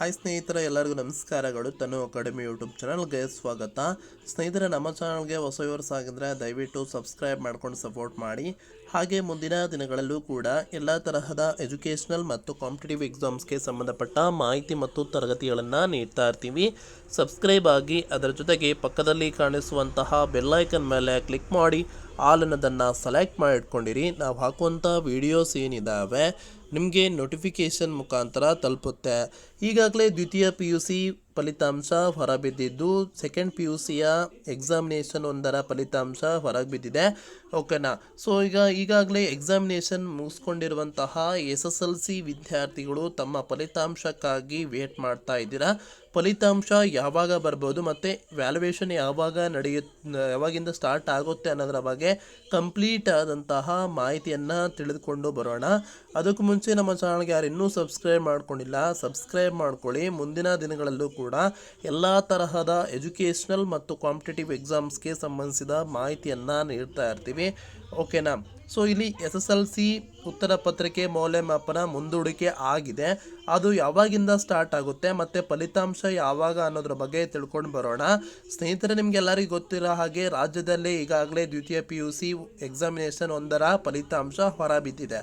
Hi ಸ್ನೇಹಿತರೆ, ಎಲ್ಲರಿಗೂ ನಮಸ್ಕಾರಗಳು. ತನು ಅಕಾಡೆಮಿ ಯೂಟ್ಯೂಬ್ ಚಾನಲ್ಗೆ ಸ್ವಾಗತ. ಸ್ನೇಹಿತರೆ, ನಮ್ಮ ಚಾನಲ್ಗೆ ಹೊಸ ವ್ಯೂವರ್ಸ್ ಆಗಿದ್ರೆ ದಯವಿಟ್ಟು ಸಬ್ಸ್ಕ್ರೈಬ್ ಮಾಡ್ಕೊಂಡು ಸಪೋರ್ಟ್ ಮಾಡಿ. ಹಾಗೆ ಮುಂದಿನ ದಿನಗಳಲ್ಲೂ ಕೂಡ ಎಲ್ಲ ತರಹದ ಎಜುಕೇಷನಲ್ ಮತ್ತು ಕಾಂಪಿಟೇಟಿವ್ ಎಕ್ಸಾಮ್ಸ್ಗೆ ಸಂಬಂಧಪಟ್ಟ ಮಾಹಿತಿ ಮತ್ತು ತರಗತಿಗಳನ್ನು ನೀಡ್ತಾ ಇರ್ತೀವಿ. ಸಬ್ಸ್ಕ್ರೈಬ್ ಆಗಿ, ಅದರ ಜೊತೆಗೆ ಪಕ್ಕದಲ್ಲಿ ಕಾಣಿಸುವಂತಹ ಬೆಲ್ಲೈಕನ್ ಮೇಲೆ ಕ್ಲಿಕ್ ಮಾಡಿ ಆಲ್ ಅನ್ನೋದನ್ನು ಸೆಲೆಕ್ಟ್ ಮಾಡಿ ಇಟ್ಕೊಂಡಿರಿ. ನಾವು ಹಾಕುವಂಥ ವೀಡಿಯೋಸ್ ಏನಿದ್ದಾವೆ ನಿಮಗೆ ನೋಟಿಫಿಕೇಷನ್ ಮುಖಾಂತರ ತಲುಪುತ್ತೆ. ಈಗಾಗಲೇ ದ್ವಿತೀಯ PUC ಫಲಿತಾಂಶ ಹೊರಬಿದ್ದಿದ್ದು, ಸೆಕೆಂಡ್ PUCಯ ಎಕ್ಸಾಮಿನೇಷನ್ ಒಂದರ ಫಲಿತಾಂಶ ಹೊರಗೆ ಬಿದ್ದಿದೆ. ಓಕೆನಾ. ಸೊ ಈಗಾಗಲೇ ಎಕ್ಸಾಮಿನೇಷನ್ ಮುಗಿಸ್ಕೊಂಡಿರುವಂತಹ SSLC ವಿದ್ಯಾರ್ಥಿಗಳು ತಮ್ಮ ಫಲಿತಾಂಶಕ್ಕಾಗಿ ವೇಟ್ ಮಾಡ್ತಾ ಇದ್ದೀರಾ. ಫಲಿತಾಂಶ ಯಾವಾಗ ಬರ್ಬೋದು ಮತ್ತು ವ್ಯಾಲ್ಯುವೇಷನ್ ಯಾವಾಗಿಂದ ಸ್ಟಾರ್ಟ್ ಆಗುತ್ತೆ ಅನ್ನೋದರ ಬಗ್ಗೆ ಕಂಪ್ಲೀಟ್ ಆದಂತಹ ಮಾಹಿತಿಯನ್ನು ತಿಳಿದುಕೊಂಡು ಬರೋಣ. ಅದಕ್ಕೂ ಮುಂಚೆ ನಮ್ಮ ಚಾನಲ್ಗೆ ಯಾರು ಇನ್ನೂ ಸಬ್ಸ್ಕ್ರೈಬ್ ಮಾಡ್ಕೊಂಡಿಲ್ಲ, ಸಬ್ಸ್ಕ್ರೈಬ್ ಮಾಡ್ಕೊಳ್ಳಿ. ಮುಂದಿನ ದಿನಗಳಲ್ಲೂ ಕೂಡ ಎಲ್ಲ ತರಹದ ಎಜುಕೇಷನಲ್ ಮತ್ತು ಕಾಂಪಿಟೇಟಿವ್ ಎಕ್ಸಾಮ್ಸ್ಗೆ ಸಂಬಂಧಿಸಿದ ಮಾಹಿತಿಯನ್ನು ನೀಡ್ತಾ ಇರ್ತೀವಿ. ಓಕೆನಾ. ಸೊ ಇಲ್ಲಿ SSLC ಉತ್ತರ ಪತ್ರಿಕೆ ಮೌಲ್ಯಮಾಪನ ಮುಂದೂಡಿಕೆ ಆಗಿದೆ. ಅದು ಯಾವಾಗಿಂದ ಸ್ಟಾರ್ಟ್ ಆಗುತ್ತೆ ಮತ್ತು ಫಲಿತಾಂಶ ಯಾವಾಗ ಅನ್ನೋದ್ರ ಬಗ್ಗೆ ತಿಳ್ಕೊಂಡು ಬರೋಣ. ಸ್ನೇಹಿತರೆ, ನಿಮಗೆಲ್ಲರಿಗೂ ಗೊತ್ತಿರೋ ಹಾಗೆ ರಾಜ್ಯದಲ್ಲಿ ಈಗಾಗಲೇ ದ್ವಿತೀಯ PUC ಎಕ್ಸಾಮಿನೇಷನ್ ಒಂದರ ಫಲಿತಾಂಶ ಹೊರಬಿದ್ದಿದೆ.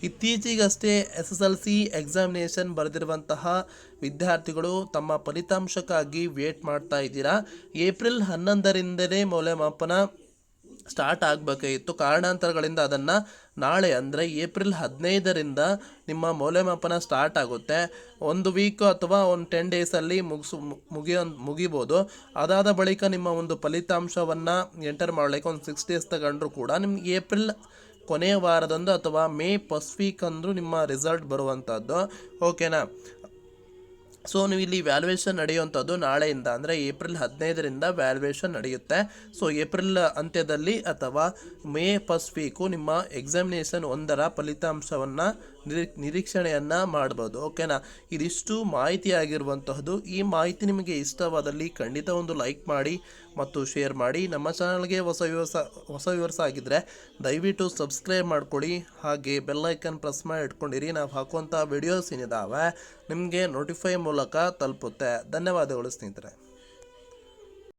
ಇತ್ತೀಚೆಗಷ್ಟೇ SSLC ಎಕ್ಸಾಮಿನೇಷನ್ ಬರೆದಿರುವಂತಹ ವಿದ್ಯಾರ್ಥಿಗಳು ತಮ್ಮ ಫಲಿತಾಂಶಕ್ಕಾಗಿ ವೇಟ್ ಮಾಡ್ತಾ ಇದ್ದೀರಾ. ಏಪ್ರಿಲ್ 11ರಿಂದಲೇ ಮೌಲ್ಯಮಾಪನ ಸ್ಟಾರ್ಟ್ ಆಗಬೇಕಾಗಿತ್ತು. ಕಾರಣಾಂತರಗಳಿಂದ ಅದನ್ನು ನಾಳೆ ಅಂದರೆ ಏಪ್ರಿಲ್ 15ರಿಂದ ನಿಮ್ಮ ಮೌಲ್ಯಮಾಪನ ಸ್ಟಾರ್ಟ್ ಆಗುತ್ತೆ. ಒಂದು ವೀಕ್ ಅಥವಾ ಒಂದು 10 ಡೇಸಲ್ಲಿ ಮುಗಿಬೋದು. ಅದಾದ ಬಳಿಕ ನಿಮ್ಮ ಒಂದು ಫಲಿತಾಂಶವನ್ನು ಎಂಟರ್ ಮಾಡಲಿಕ್ಕೆ ಒಂದು 6 ಡೇಸ್ ತಗೊಂಡ್ರು ಕೂಡ ನಿಮ್ಗೆ ಏಪ್ರಿಲ್ ಕೊನೆಯ ವಾರದಂದು ಅಥವಾ ಮೇ ಫಸ್ಟ್ ವೀಕ್ ಅಂದರೂ ನಿಮ್ಮ ರಿಸಲ್ಟ್ ಬರುವಂಥದ್ದು. ಓಕೆನಾ. ಸೊ ನೀವು ಇಲ್ಲಿ ವ್ಯಾಲ್ಯುವೇಷನ್ ನಡೆಯುವಂಥದ್ದು ನಾಳೆಯಿಂದ ಅಂದರೆ ಏಪ್ರಿಲ್ 15ರಿಂದ ವ್ಯಾಲ್ಯುವೇಷನ್ ನಡೆಯುತ್ತೆ. ಸೊ ಏಪ್ರಿಲ್ ಅಂತ್ಯದಲ್ಲಿ ಅಥವಾ ಮೇ ಫಸ್ಟ್ ವೀಕು ನಿಮ್ಮ ಎಕ್ಸಾಮಿನೇಷನ್ ಒಂದರ ಫಲಿತಾಂಶವನ್ನು ನಿರೀಕ್ಷಣೆಯನ್ನು ಮಾಡ್ಬೋದು. ಓಕೆನಾ. ಇದಿಷ್ಟು ಮಾಹಿತಿ ಆಗಿರುವಂತಹದ್ದು. ಈ ಮಾಹಿತಿ ನಿಮಗೆ ಇಷ್ಟವಾದಲ್ಲಿ ಖಂಡಿತ ಒಂದು ಲೈಕ್ ಮಾಡಿ ಮತ್ತು ಶೇರ್ ಮಾಡಿ. ನಮ್ಮ ಚಾನಲ್ಗೆ ಹೊಸ ವ್ಯೂವರ್ಸ್ ಆಗಿದ್ದರೆ ದಯವಿಟ್ಟು ಸಬ್ಸ್ಕ್ರೈಬ್ ಮಾಡ್ಕೊಳ್ಳಿ. ಹಾಗೆ ಬೆಲ್ಲೈಕನ್ ಪ್ರೆಸ್ ಮಾಡಿ ಇಟ್ಕೊಂಡಿರಿ. ನಾವು ಹಾಕುವಂಥ ವಿಡಿಯೋಸ್ ಏನಿದ್ದಾವೆ ನಿಮಗೆ ನೋಟಿಫೈ ಮೂಲಕ ತಲುಪುತ್ತೆ. ಧನ್ಯವಾದಗಳು ಸ್ನೇಹಿತರೆ.